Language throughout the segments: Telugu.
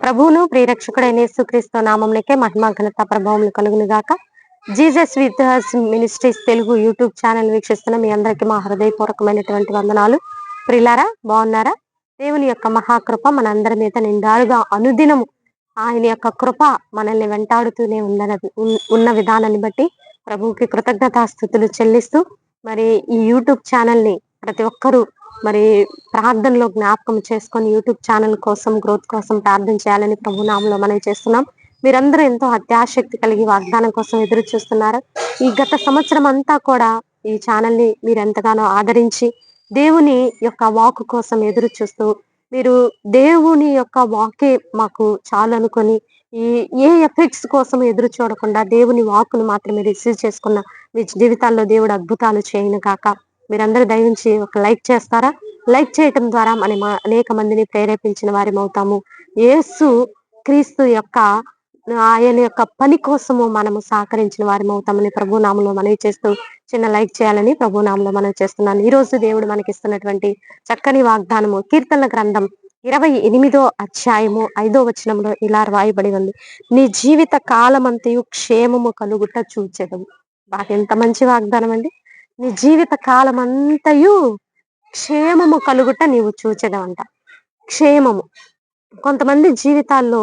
ప్రభువును ప్రియరక్షకుడైన యేసుక్రీస్తు నామమునకే మహిమ ఘనత ప్రభావములు కలుగును గాక. Jesus with us ministries Telugu YouTube channel వీక్షిస్తున్న మీ అందరికీ మా హృదయపూర్వకమైనటువంటి వందనాలు. ప్రియులారా, బాగున్నారా? దేవుని యొక్క మహాకృప మనందరి మీద నిండారుగా అనుదినము ఆయన యొక్క కృప మనల్ని వెంటాడుతూనే ఉన్న విధానాన్ని బట్టి ప్రభువుకి కృతజ్ఞతాస్తుతులు చెల్లిస్తూ, మరి ఈ యూట్యూబ్ ఛానల్ ని ప్రతి ఒక్కరూ మరి ప్రార్థనలో జ్ఞాపకం చేసుకొని యూట్యూబ్ ఛానల్ కోసం, గ్రోత్ కోసం ప్రార్థన చేయాలని ప్రభు నామములో మనం చేస్తున్నాం. మీరందరూ ఎంతో అత్యాశక్తి కలిగి వాగ్దానం కోసం ఎదురు చూస్తున్నారు. ఈ గత సంవత్సరం అంతా కూడా ఈ ఛానల్ ని మీరు ఎంతగానో ఆదరించి దేవుని యొక్క వాక్ కోసం ఎదురు చూస్తూ, మీరు దేవుని యొక్క వాకే మాకు చాలు అనుకొని ఏ ఎఫెక్ట్స్ కోసం ఎదురు చూడకుండా దేవుని వాక్కును మాత్రమే రిసీవ్ చేసుకున్న మీ జీవితాల్లో దేవుడు అద్భుతాలు చేయను కాక. మీరందరూ దయవుంచి ఒక లైక్ చేస్తారా? లైక్ చేయటం ద్వారా మనం అనేక మందిని ప్రేరేపించిన వారం అవుతాము. యేసు క్రీస్తు యొక్క ఆయన యొక్క పని కోసము మనము సహకరించిన వారం అవుతామని ప్రభు నామంలో మనవి చేస్తూ చిన్న లైక్ చేయాలని ప్రభు నామంలో మనం చేస్తున్నాను. ఈ రోజు దేవుడు మనకి ఇస్తున్నటువంటి చక్కని వాగ్దానము కీర్తనల గ్రంథం 28వ అధ్యాయము 5వ వచనంలో ఇలా రాయబడి ఉంది. నీ జీవిత కాలమంతయు క్షేమము కలుగుట చూచెదవు. బాగా ఎంత మంచి వాగ్దానం అండి. నీ జీవిత కాలమంతయు క్షేమము కలుగుట నీవు చూచెదవంట. క్షేమము. కొంతమంది జీవితాల్లో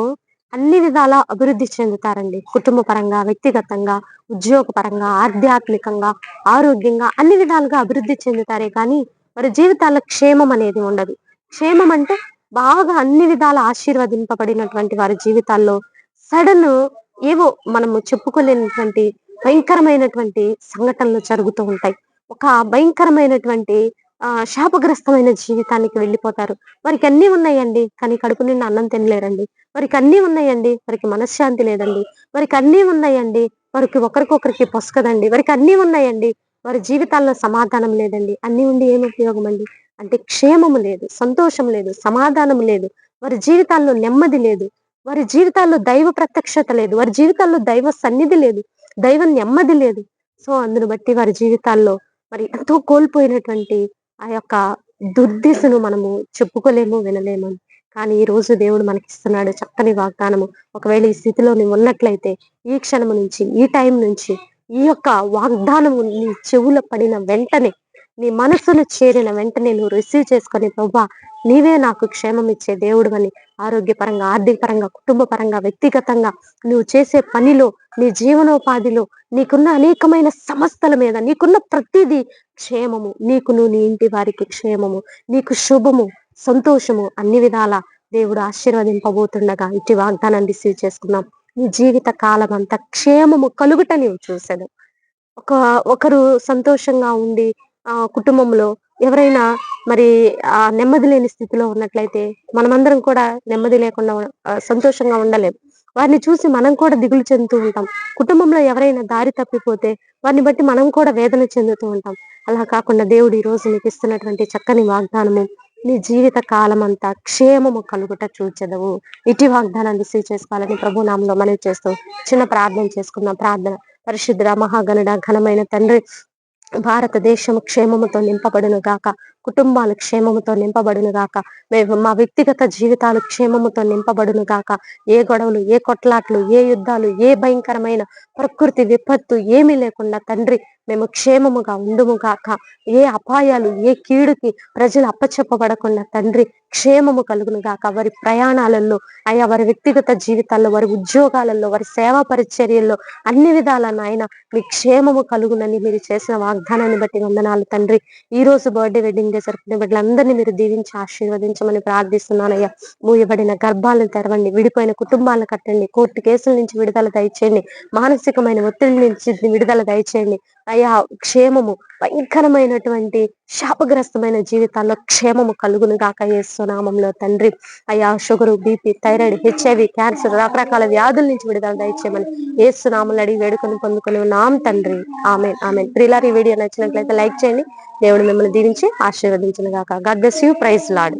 అన్ని విధాలా అభివృద్ధి చెందుతారండి. కుటుంబ పరంగా, వ్యక్తిగతంగా, ఉద్యోగ పరంగా, ఆధ్యాత్మికంగా, ఆరోగ్యంగా అన్ని విధాలుగా అభివృద్ధి చెందుతారే కానీ మరి జీవితాల్లో క్షేమం అనేది ఉండదు. క్షేమం అంటే బాగా అన్ని విధాల ఆశీర్వదింపబడినటువంటి వారి జీవితాల్లో సడన్ ఏవో మనము చెప్పుకోలేనటువంటి భయంకరమైనటువంటి సంఘటనలు జరుగుతూ ఉంటాయి. ఒక భయంకరమైనటువంటి శాపగ్రస్తమైన జీవితానికి వెళ్ళిపోతారు. వారికి అన్నీ ఉన్నాయండి, కానీ కడుపు నిండా అన్నం తినలేరండి. వారికి అన్నీ ఉన్నాయండి, వారికి మనశ్శాంతి లేదండి. వారికి అన్నీ ఉన్నాయండి, వారికి ఒకరికొకరికి పొసకదండి. వారికి అన్నీ ఉన్నాయండి, వారి జీవితాల్లో సమాధానం లేదండి. అన్నీ ఉండి ఏమి ఉపయోగం అండి? అంటే క్షేమము లేదు, సంతోషం లేదు, సమాధానం లేదు, వారి జీవితాల్లో నెమ్మది లేదు, వారి జీవితాల్లో దైవ ప్రత్యక్షత లేదు, వారి జీవితాల్లో దైవ సన్నిధి లేదు, దైవ నెమ్మది లేదు. సో అందును బట్టి వారి జీవితాల్లో మరి ఎంతో కోల్పోయినటువంటి ఆ యొక్క దుర్దిశను మనము చెప్పుకోలేము, వినలేము. కానీ ఈ రోజు దేవుడు మనకిస్తున్నాడు చక్కని వాగ్దానము. ఒకవేళ ఈ స్థితిలో నువ్వు ఉన్నట్లయితే ఈ క్షణము నుంచి, ఈ టైం నుంచి ఈ యొక్క వాగ్దానము నీ చెవుల పడిన వెంటనే, నీ మనసును చేరిన వెంటనే నువ్వు రిసీవ్ చేసుకొని, ప్రభా నీవే నాకు క్షేమం ఇచ్చే దేవుడు అని ఆరోగ్యపరంగా, ఆర్థిక పరంగా, కుటుంబ పరంగా, వ్యక్తిగతంగా నువ్వు చేసే పనిలో, నీ జీవనోపాధిలో, నీకున్న అనేకమైన సమస్యల మీద నీకున్న ప్రతిదీ క్షేమము, నీకును నీ ఇంటి వారికి క్షేమము, నీకు శుభము, సంతోషము అన్ని విధాల దేవుడు ఆశీర్వదింపబోతుండగా ఇటు వాగ్దానాన్ని రిసీవ్ చేసుకున్నాం. నీ జీవిత కాలం అంతా క్షేమము కలుగుట నీవు చూసేది. ఒకరు సంతోషంగా ఉండి కుటుంబంలో ఎవరైనా మరి నెమ్మది లేని స్థితిలో ఉన్నట్లయితే మనమందరం కూడా నెమ్మది లేకుండా సంతోషంగా ఉండలేం. వారిని చూసి మనం కూడా దిగులు చెందుతూ ఉంటాం. కుటుంబంలో ఎవరైనా దారి తప్పిపోతే వారిని బట్టి మనం కూడా వేదన చెందుతూ ఉంటాం. అలా కాకుండా దేవుడు ఈ రోజు నీకు ఇస్తున్నటువంటి చక్కని వాగ్దానము, నీ జీవిత కాలం అంతా క్షేమము కలుగుట చూచెదవు. ఇటు వాగ్దానాన్ని రిసీవ్ చేసుకోవాలని ప్రభు నామంలో మనవి చేస్తూ చిన్న ప్రార్థన చేసుకుందాం. ప్రార్థన. పరిశుద్ధ మహాగణుడ ఘనమైన తండ్రి, భారతదేశం క్షేమముతో నింపబడును గాక, కుటుంబాలు క్షేమముతో నింపబడును గాక, మా వ్యక్తిగత జీవితాలు క్షేమముతో నింపబడును గాక. ఏ గొడవలు, ఏ కొట్లాట్లు, ఏ యుద్ధాలు, ఏ భయంకరమైన ప్రకృతి విపత్తు ఏమీ లేకుండా తండ్రి మేము క్షేమముగా ఉండుము గాక. ఏ అపాయాలు, ఏ కీడుకి ప్రజలు అప్పచెప్పబడకుండా తండ్రి క్షేమము కలుగును గాక. వారి ప్రయాణాలలో, అయా వారి వ్యక్తిగత జీవితాల్లో, వారి ఉద్యోగాలలో, వారి సేవా పరిచర్యల్లో అన్ని విధాల నాయన మీ క్షేమము కలుగునని మీరు చేసిన వాగ్దానాన్ని బట్టి వందనాలు తండ్రి. ఈ రోజు బర్త్డే, వెడ్డింగ్ డే జరుపుకునే బిడ్డలందరినీ మీరు దీవించి ఆశీర్వదించమని ప్రార్థిస్తున్నానయ్యా. మూయబడిన గర్భాలను తెరవండి, విడిపోయిన కుటుంబాలను కట్టండి, కోర్టు కేసుల నుంచి విడుదల దయచేయండి, మానసికమైన ఒత్తిడి నుంచి విడుదల దయచేయండి అయ్యా. క్షేమము, భయంకరమైనటువంటి శాపగ్రస్తమైన జీవితాల్లో క్షేమము కలుగును గాక యేసునామంలో తండ్రి. అయ్యా sugar, BP, thyroid, HIV, cancer, రకరకాల వ్యాధుల నుంచి విడుదల దయచేయమని యేసునామంలో అడిగి వేడుకొని పొందుకొని ఉన్నాం తండ్రి. ఆమేన్, ఆమేన్. ప్రియులారా, ఈ వీడియో నచ్చినట్లయితే లైక్ చేయండి. దేవుడు మిమ్మల్ని దీవించి ఆశీర్వదించును గాక. God bless you. Praise lord.